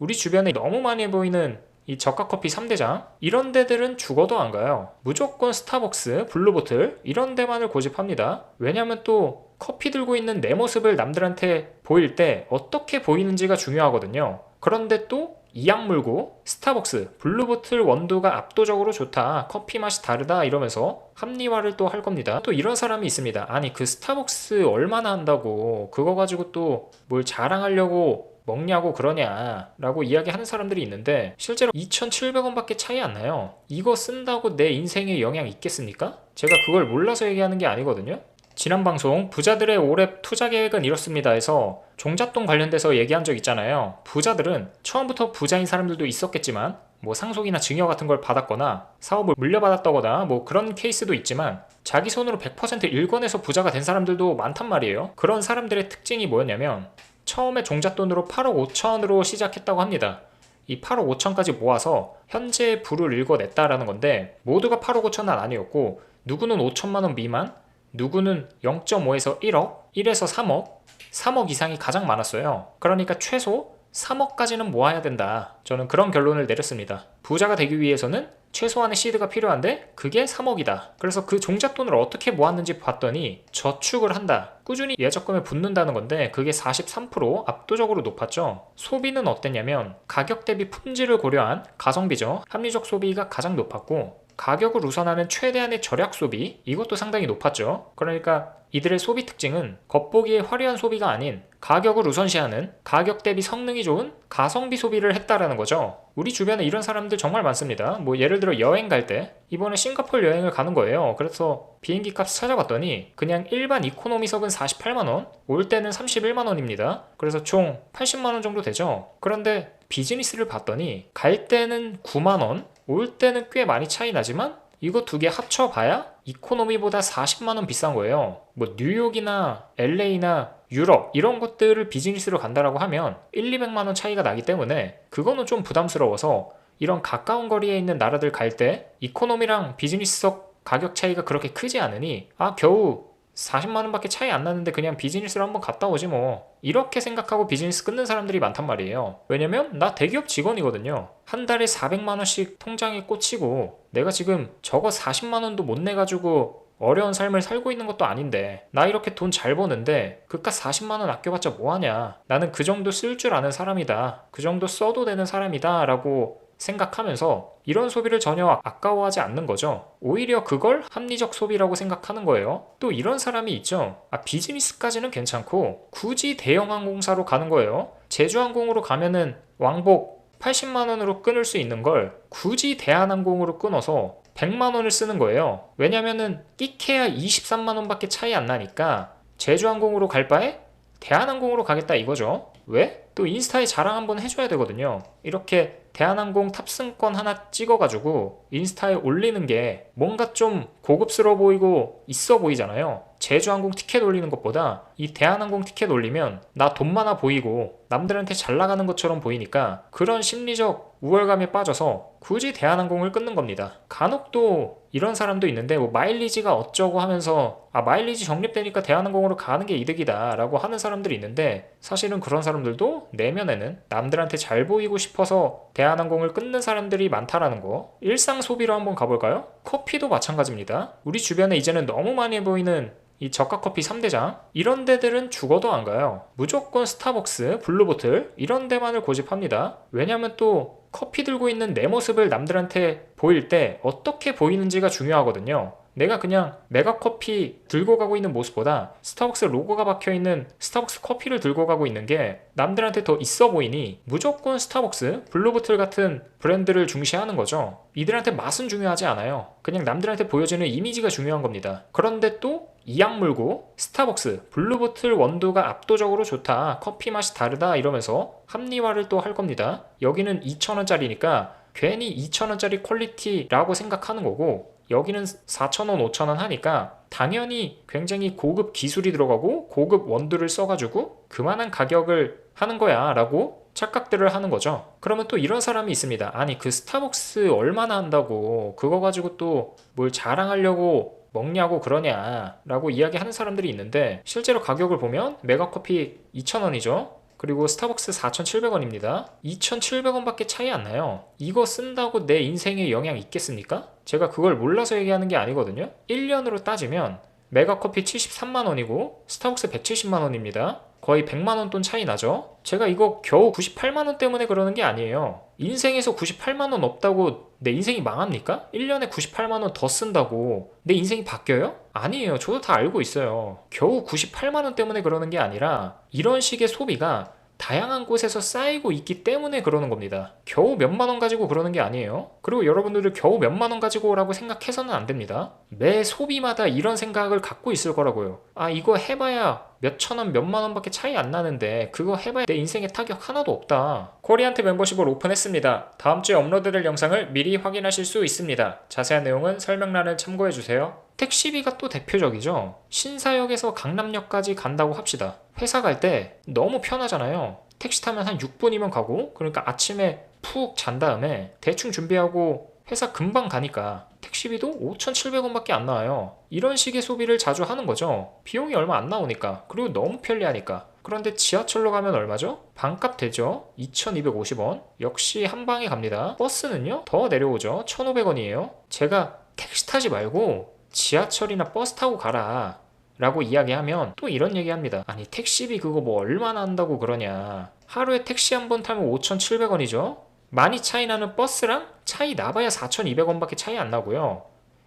우리 주변에 너무 많이 보이는 이 저가 커피 3대장 이런 데들은 죽어도 안 가요. 무조건 스타벅스, 블루보틀 이런 데만을 고집합니다. 왜냐면 또 커피 들고 있는 내 모습을 남들한테 보일 때 어떻게 보이는지가 중요하거든요. 그런데 또 이악 물고 스타벅스, 블루보틀 원두가 압도적으로 좋다, 커피 맛이 다르다 이러면서 합리화를 또 할 겁니다. 또 이런 사람이 있습니다. 아니 그 스타벅스 얼마나 한다고 그거 가지고 또 뭘 자랑하려고 먹냐고 그러냐 라고 이야기하는 사람들이 있는데, 실제로 2,700원 밖에 차이 안 나요. 이거 쓴다고 내 인생에 영향 있겠습니까? 제가 그걸 몰라서 얘기하는 게 아니거든요. 지난 방송 부자들의 올해 투자 계획은 이렇습니다 해서 종잣돈 관련돼서 얘기한 적 있잖아요. 부자들은 처음부터 부자인 사람들도 있었겠지만 뭐 상속이나 증여 같은 걸 받았거나 사업을 물려받았다거나 뭐 그런 케이스도 있지만 자기 손으로 100% 일궈내서 부자가 된 사람들도 많단 말이에요. 그런 사람들의 특징이 뭐였냐면 처음에 종잣돈으로 8억 5천으로 시작했다고 합니다. 이 8억 5천까지 모아서 현재의 부를 일궈냈다라는 건데, 모두가 8억 5천은 아니었고 누구는 5천만 원 미만, 누구는 0.5에서 1억, 1에서 3억, 3억 이상이 가장 많았어요. 그러니까 최소 3억까지는 모아야 된다. 저는 그런 결론을 내렸습니다. 부자가 되기 위해서는 최소한의 시드가 필요한데 그게 3억이다. 그래서 그 종잣돈을 어떻게 모았는지 봤더니 저축을 한다, 꾸준히 예적금에 붓는다는 건데 그게 43% 압도적으로 높았죠. 소비는 어땠냐면 가격 대비 품질을 고려한 가성비죠. 합리적 소비가 가장 높았고, 가격을 우선하는 최대한의 절약 소비, 이것도 상당히 높았죠. 그러니까 이들의 소비 특징은 겉보기에 화려한 소비가 아닌 가격을 우선시하는 가격 대비 성능이 좋은 가성비 소비를 했다라는 거죠. 우리 주변에 이런 사람들 정말 많습니다. 뭐 예를 들어 여행 갈 때 이번에 싱가포르 여행을 가는 거예요. 그래서 비행기 값 찾아봤더니 그냥 일반 이코노미석은 48만원, 올 때는 31만원입니다. 그래서 총 80만원 정도 되죠. 그런데 비즈니스를 봤더니 갈 때는 9만원, 올 때는 꽤 많이 차이 나지만 이거 두 개 합쳐봐야 이코노미보다 40만원 비싼 거예요. 뭐 뉴욕이나 LA나 유럽 이런 것들을 비즈니스로 간다라고 하면 1, 200만원 차이가 나기 때문에 그거는 좀 부담스러워서 이런 가까운 거리에 있는 나라들 갈 때 이코노미랑 비즈니스석 가격 차이가 그렇게 크지 않으니 겨우 40만원 밖에 차이 안 나는데 그냥 비즈니스로 한번 갔다 오지 뭐, 이렇게 생각하고 비즈니스 끊는 사람들이 많단 말이에요. 왜냐면 나 대기업 직원이거든요. 한 달에 400만원씩 통장에 꽂히고 내가 지금 저거 40만원도 못 내가지고 어려운 삶을 살고 있는 것도 아닌데 나 이렇게 돈 잘 버는데 그깟 40만원 아껴봤자 뭐하냐, 나는 그 정도 쓸 줄 아는 사람이다, 그 정도 써도 되는 사람이다 라고 생각하면서 이런 소비를 전혀 아까워하지 않는 거죠. 오히려 그걸 합리적 소비라고 생각하는 거예요. 또 이런 사람이 있죠. 비즈니스까지는 괜찮고 굳이 대형항공사로 가는 거예요. 제주항공으로 가면은 왕복 80만원으로 끊을 수 있는 걸 굳이 대한항공으로 끊어서 100만원을 쓰는 거예요. 왜냐면은 끼케야 23만원 밖에 차이 안 나니까 제주항공으로 갈 바에 대한항공으로 가겠다 이거죠. 왜? 또 인스타에 자랑 한번 해줘야 되거든요. 이렇게 대한항공 탑승권 하나 찍어가지고 인스타에 올리는 게 뭔가 좀 고급스러워 보이고 있어 보이잖아요. 제주항공 티켓 올리는 것보다 이 대한항공 티켓 올리면 나 돈 많아 보이고 남들한테 잘 나가는 것처럼 보이니까 그런 심리적 우월감에 빠져서 굳이 대한항공을 끊는 겁니다. 간혹 또 이런 사람도 있는데 뭐 마일리지가 어쩌고 하면서 마일리지 적립되니까 대한항공으로 가는 게 이득이다 라고 하는 사람들이 있는데, 사실은 그런 사람들도 내면에는 남들한테 잘 보이고 싶어서 대한항공을 끊는 사람들이 많다라는 거. 일상 소비로 한번 가볼까요? 커피도 마찬가지입니다. 우리 주변에 이제는 너무 많이 보이는 이 저가 커피 3대장 이런 데들은 죽어도 안 가요. 무조건 스타벅스, 블루보틀 이런 데만을 고집합니다. 왜냐면 또 커피 들고 있는 내 모습을 남들한테 보일 때 어떻게 보이는지가 중요하거든요. 내가 그냥 메가커피 들고 가고 있는 모습보다 스타벅스 로고가 박혀있는 스타벅스 커피를 들고 가고 있는 게 남들한테 더 있어 보이니 무조건 스타벅스, 블루보틀 같은 브랜드를 중시하는 거죠. 이들한테 맛은 중요하지 않아요. 그냥 남들한테 보여지는 이미지가 중요한 겁니다. 그런데 또 이악 물고 스타벅스, 블루보틀 원두가 압도적으로 좋다, 커피 맛이 다르다 이러면서 합리화를 또 할 겁니다. 여기는 2,000원짜리니까 괜히 2,000원짜리 퀄리티라고 생각하는 거고, 여기는 4,000원, 5,000원 하니까 당연히 굉장히 고급 기술이 들어가고 고급 원두를 써가지고 그만한 가격을 하는 거야 라고 착각들을 하는 거죠. 그러면 또 이런 사람이 있습니다. 아니 그 스타벅스 얼마나 한다고 그거 가지고 또 뭘 자랑하려고 먹냐고 그러냐 라고 이야기하는 사람들이 있는데, 실제로 가격을 보면 메가커피 2,000원이죠. 그리고 스타벅스 4,700원입니다. 2,700원밖에 차이 안 나요. 이거 쓴다고 내 인생에 영향 있겠습니까? 제가 그걸 몰라서 얘기하는 게 아니거든요. 1년으로 따지면 메가커피 73만원이고 스타벅스 170만원입니다. 거의 100만원 돈 차이 나죠? 제가 이거 겨우 98만원 때문에 그러는 게 아니에요. 인생에서 98만원 없다고 내 인생이 망합니까? 1년에 98만원 더 쓴다고 내 인생이 바뀌어요? 아니에요. 저도 다 알고 있어요. 겨우 98만원 때문에 그러는 게 아니라 이런 식의 소비가 다양한 곳에서 쌓이고 있기 때문에 그러는 겁니다. 겨우 몇만원 가지고 그러는 게 아니에요. 그리고 여러분들도 겨우 몇만원 가지고 오라고 생각해서는 안 됩니다. 매 소비마다 이런 생각을 갖고 있을 거라고요. 아, 이거 해봐야 몇천원 몇만원밖에 차이 안 나는데 그거 해봐야 내 인생에 타격 하나도 없다. 코리안트 멤버십을 오픈했습니다. 다음 주에 업로드될 영상을 미리 확인하실 수 있습니다. 자세한 내용은 설명란을 참고해주세요. 택시비가 또 대표적이죠. 신사역에서 강남역까지 간다고 합시다. 회사 갈 때 너무 편하잖아요. 택시 타면 한 6분이면 가고, 그러니까 아침에 푹 잔 다음에 대충 준비하고 회사 금방 가니까 택시비도 5,700원밖에 안 나와요. 이런 식의 소비를 자주 하는 거죠. 비용이 얼마 안 나오니까. 그리고 너무 편리하니까. 그런데 지하철로 가면 얼마죠? 반값 되죠? 2,250원. 역시 한 방에 갑니다. 버스는요? 더 내려오죠? 1,500원이에요. 제가 택시 타지 말고 지하철이나 버스 타고 가라 라고 이야기하면 또 이런 얘기합니다. 아니, 택시비 그거 뭐 얼마나 한다고 그러냐. 하루에 택시 한 번 타면 5,700원이죠? 많이 차이 나는 버스랑 차이 나봐야 4,200원밖에 차이 안 나고요.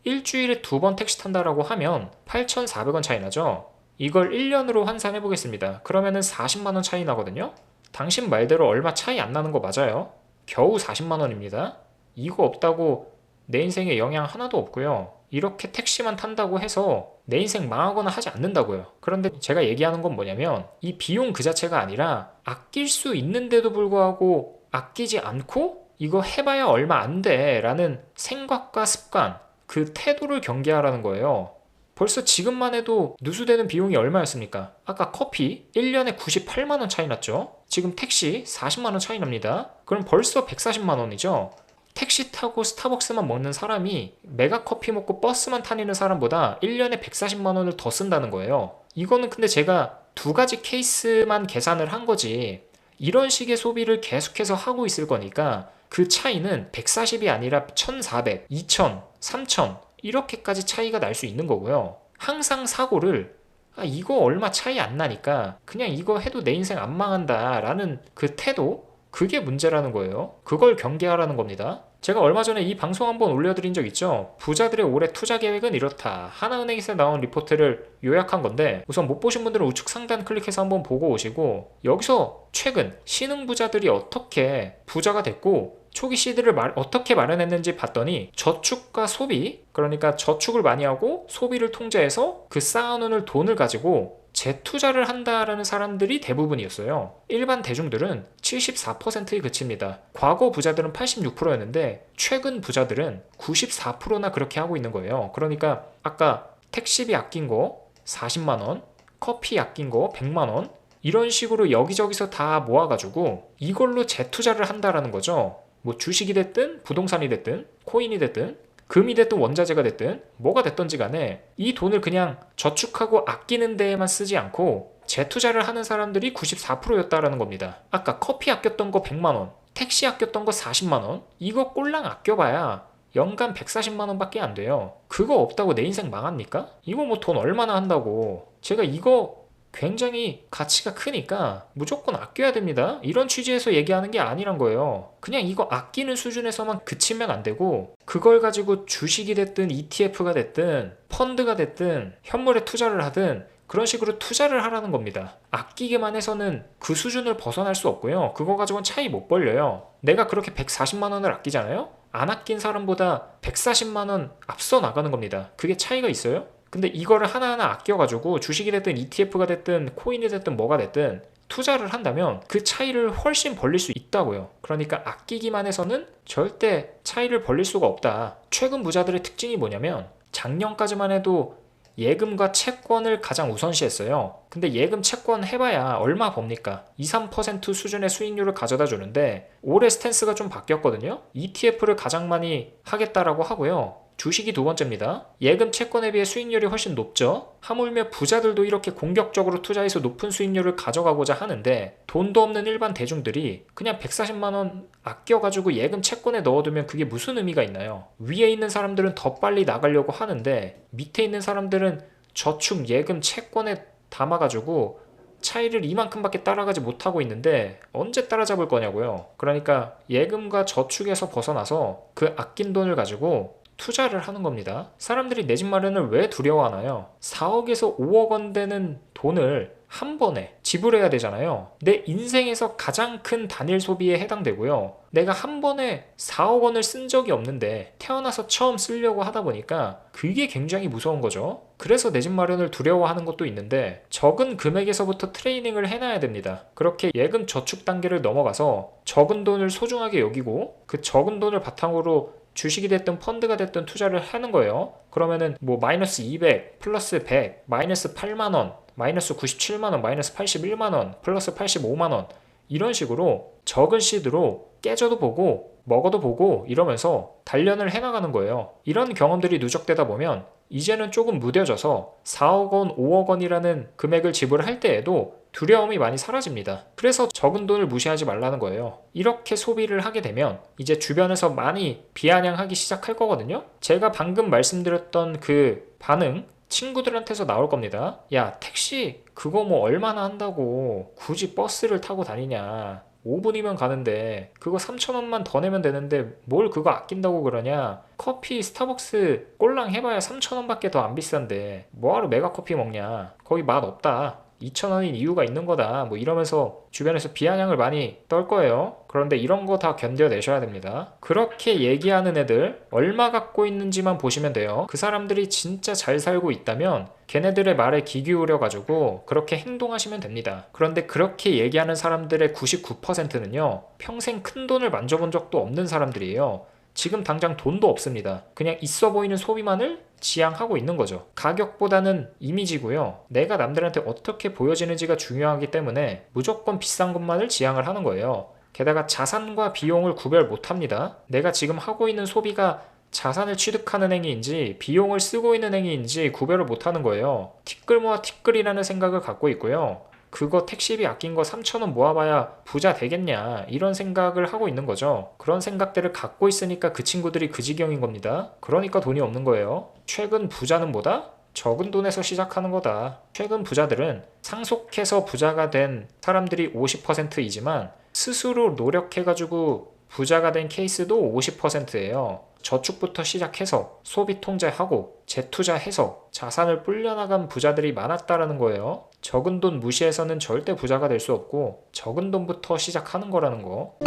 일주일에 2번 택시 탄다라고 하면 8,400원 차이 나죠? 이걸 1년으로 환산해 보겠습니다. 그러면은 40만원 차이 나거든요? 당신 말대로 얼마 차이 안 나는 거 맞아요? 겨우 40만원입니다. 이거 없다고 내 인생에 영향 하나도 없고요. 이렇게 택시만 탄다고 해서 내 인생 망하거나 하지 않는다고요. 그런데 제가 얘기하는 건 뭐냐면 이 비용 그 자체가 아니라 아낄 수 있는데도 불구하고 아끼지 않고 이거 해봐야 얼마 안 돼 라는 생각과 습관, 그 태도를 경계하라는 거예요. 벌써 지금만 해도 누수되는 비용이 얼마였습니까? 아까 커피 1년에 98만원 차이 났죠? 지금 택시 40만원 차이 납니다. 그럼 벌써 140만원이죠? 택시 타고 스타벅스만 먹는 사람이 메가커피 먹고 버스만 타니는 사람보다 1년에 140만원을 더 쓴다는 거예요. 이거는 근데 제가 두 가지 케이스만 계산을 한 거지, 이런 식의 소비를 계속해서 하고 있을 거니까 그 차이는 140이 아니라 1,400, 2,000, 3,000 이렇게까지 차이가 날 수 있는 거고요. 항상 사고를 이거 얼마 차이 안 나니까 그냥 이거 해도 내 인생 안 망한다 라는 그 태도, 그게 문제라는 거예요. 그걸 경계하라는 겁니다. 제가 얼마 전에 이 방송 한번 올려드린 적 있죠. 부자들의 올해 투자 계획은 이렇다. 하나은행에서 나온 리포트를 요약한 건데, 우선 못 보신 분들은 우측 상단 클릭해서 한번 보고 오시고, 여기서 최근 신흥부자들이 어떻게 부자가 됐고 초기 시드를 어떻게 마련했는지 봤더니 저축과 소비, 그러니까 저축을 많이 하고 소비를 통제해서 그 쌓아놓은 돈을 가지고 재투자를 한다라는 사람들이 대부분이었어요. 일반 대중들은 74%에 그칩니다. 과거 부자들은 86%였는데 최근 부자들은 94%나 그렇게 하고 있는 거예요. 그러니까 아까 택시비 아낀 거 40만원, 커피 아낀 거 100만원, 이런 식으로 여기저기서 다 모아가지고 이걸로 재투자를 한다라는 거죠. 뭐 주식이 됐든 부동산이 됐든 코인이 됐든 금이 됐든 원자재가 됐든 뭐가 됐든지 간에 이 돈을 그냥 저축하고 아끼는 데에만 쓰지 않고 재투자를 하는 사람들이 94%였다라는 겁니다. 아까 커피 아꼈던 거 100만원, 택시 아꼈던 거 40만원, 이거 꼴랑 아껴봐야 연간 140만원 밖에 안 돼요. 그거 없다고 내 인생 망합니까? 이거 뭐 돈 얼마나 한다고. 제가 이거 굉장히 가치가 크니까 무조건 아껴야 됩니다, 이런 취지에서 얘기하는 게 아니란 거예요. 그냥 이거 아끼는 수준에서만 그치면 안 되고 그걸 가지고 주식이 됐든 ETF가 됐든 펀드가 됐든 현물에 투자를 하든 그런 식으로 투자를 하라는 겁니다. 아끼기만 해서는 그 수준을 벗어날 수 없고요. 그거 가지고는 차이 못 벌려요. 내가 그렇게 140만원을 아끼잖아요? 안 아낀 사람보다 140만원 앞서 나가는 겁니다. 그게 차이가 있어요? 근데 이거를 하나하나 아껴가지고 주식이 됐든 ETF가 됐든 코인이 됐든 뭐가 됐든 투자를 한다면 그 차이를 훨씬 벌릴 수 있다고요. 그러니까 아끼기만 해서는 절대 차이를 벌릴 수가 없다. 최근 부자들의 특징이 뭐냐면 작년까지만 해도 예금과 채권을 가장 우선시했어요. 근데 예금 채권 해봐야 얼마 법니까? 2, 3% 수준의 수익률을 가져다 주는데 올해 스탠스가 좀 바뀌었거든요. ETF를 가장 많이 하겠다라고 하고요. 주식이 두 번째입니다. 예금 채권에 비해 수익률이 훨씬 높죠. 하물며 부자들도 이렇게 공격적으로 투자해서 높은 수익률을 가져가고자 하는데 돈도 없는 일반 대중들이 그냥 140만원 아껴가지고 예금 채권에 넣어두면 그게 무슨 의미가 있나요? 위에 있는 사람들은 더 빨리 나가려고 하는데 밑에 있는 사람들은 저축 예금 채권에 담아가지고 차이를 이만큼밖에 따라가지 못하고 있는데 언제 따라잡을 거냐고요. 그러니까 예금과 저축에서 벗어나서 그 아낀 돈을 가지고 투자를 하는 겁니다. 사람들이 내 집 마련을 왜 두려워하나요? 4억에서 5억 원 되는 돈을 한 번에 지불해야 되잖아요. 내 인생에서 가장 큰 단일 소비에 해당되고요. 내가 한 번에 4억 원을 쓴 적이 없는데 태어나서 처음 쓰려고 하다 보니까 그게 굉장히 무서운 거죠. 그래서 내 집 마련을 두려워하는 것도 있는데 적은 금액에서부터 트레이닝을 해놔야 됩니다. 그렇게 예금 저축 단계를 넘어가서 적은 돈을 소중하게 여기고 그 적은 돈을 바탕으로 주식이 됐든 펀드가 됐든 투자를 하는 거예요. 그러면은 뭐 마이너스 200, 플러스 100, 마이너스 8만원, 마이너스 97만원, 마이너스 81만원, 플러스 85만원 이런 식으로 적은 시드로 깨져도 보고 먹어도 보고 이러면서 단련을 해나가는 거예요. 이런 경험들이 누적되다 보면 이제는 조금 무뎌져서 4억 원, 5억 원이라는 금액을 지불할 때에도 두려움이 많이 사라집니다. 그래서 적은 돈을 무시하지 말라는 거예요. 이렇게 소비를 하게 되면 이제 주변에서 많이 비아냥하기 시작할 거거든요. 제가 방금 말씀드렸던 그 반응 친구들한테서 나올 겁니다. 야, 택시 그거 뭐 얼마나 한다고 굳이 버스를 타고 다니냐. 5분이면 가는데 그거 3,000원만 더 내면 되는데 뭘 그거 아낀다고 그러냐. 커피 스타벅스 꼴랑 해봐야 3,000원밖에 더 안 비싼데 뭐하러 메가커피 먹냐. 거기 맛 없다. 2,000원인 이유가 있는 거다. 뭐 이러면서 주변에서 비아냥을 많이 떨 거예요. 그런데 이런 거 다 견뎌내셔야 됩니다. 그렇게 얘기하는 애들 얼마 갖고 있는지만 보시면 돼요. 그 사람들이 진짜 잘 살고 있다면 걔네들의 말에 귀 기울여 가지고 그렇게 행동하시면 됩니다. 그런데 그렇게 얘기하는 사람들의 99%는요 평생 큰 돈을 만져본 적도 없는 사람들이에요. 지금 당장 돈도 없습니다. 그냥 있어 보이는 소비만을 지향하고 있는 거죠. 가격보다는 이미지고요. 내가 남들한테 어떻게 보여지는지가 중요하기 때문에 무조건 비싼 것만을 지향을 하는 거예요. 게다가 자산과 비용을 구별 못합니다. 내가 지금 하고 있는 소비가 자산을 취득하는 행위인지 비용을 쓰고 있는 행위인지 구별을 못하는 거예요. 티끌 모아 티끌이라는 생각을 갖고 있고요. 그거 택시비 아낀 거 3,000원 모아봐야 부자 되겠냐 이런 생각을 하고 있는 거죠. 그런 생각들을 갖고 있으니까 그 친구들이 그 지경인 겁니다. 그러니까 돈이 없는 거예요. 최근 부자는 뭐다? 적은 돈에서 시작하는 거다. 최근 부자들은 상속해서 부자가 된 사람들이 50%이지만 스스로 노력해가지고 부자가 된 케이스도 50%예요. 저축부터 시작해서 소비 통제하고 재투자해서 자산을 불려나간 부자들이 많았다라는 거예요. 적은 돈 무시해서는 절대 부자가 될 수 없고 적은 돈부터 시작하는 거라는 거.